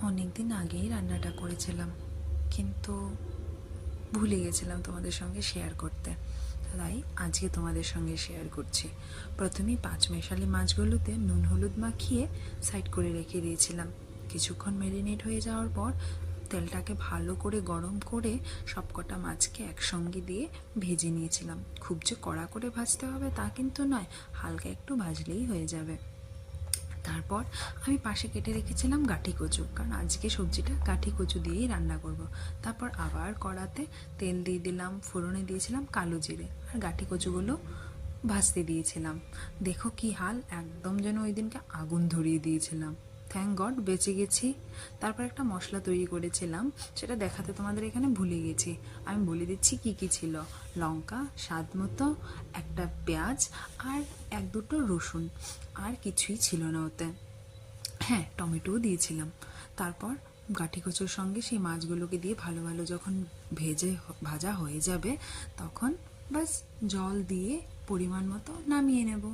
অনেক দিন আগেই রান্নাটা করেছিলাম, কিন্তু ভুলে গেছিলাম তোমাদের সঙ্গে শেয়ার করতে, তাই আজকে তোমাদের সঙ্গে শেয়ার করছি। প্রথমেই পাঁচমেশালি মাছগুলোতে নুন হলুদ মাখিয়ে সাইড করে রেখে দিয়েছিলাম। কিছুক্ষণ ম্যারিনেট হয়ে যাওয়ার পর তেলটাকে ভালো করে গরম করে সবকটা মাছকে একসঙ্গে দিয়ে ভেজে নিয়েছিলাম। খুব যে কড়া করে ভাজতে হবে তা কিন্তু নয়, হালকা একটু ভাজলেই হয়ে যাবে। তারপর আমি পাশে কেটে রেখেছিলাম গাঁঠি কচু, কারণ আজকে সবজিটা গাঁঠি কচু দিয়েই রান্না করব। তারপর আবার কড়াতে তেল দিয়ে দিলাম, ফোড়নে দিয়েছিলাম কালো জিরে, আর গাঁঠি কচুগুলো ভাজতে দিয়েছিলাম। দেখো কি হাল, একদম যেন ওই দিনকে আগুন ধরিয়ে দিয়েছিলাম। থ্যাংক গড বেঁচে গেছি। তারপর একটা মশলা তৈরি করেছিলাম, সেটা দেখাতে তোমাদের এখানে ভুলে গেছি। আমি বলে দিচ্ছি কি কি ছিল। লঙ্কা স্বাদ মতো, একটা পেঁয়াজ, আর এক দুটো রসুন, আর কিছুই ছিল না ওতে। হ্যাঁ, টমেটোও দিয়েছিলাম। তারপর গাঁঠি কচুর সঙ্গে সেই মাছগুলোকে দিয়ে ভালো ভালো যখন ভাজা হয়ে যাবে, তখন বাস জল দিয়ে পরিমাণ মতো নামিয়ে নেব।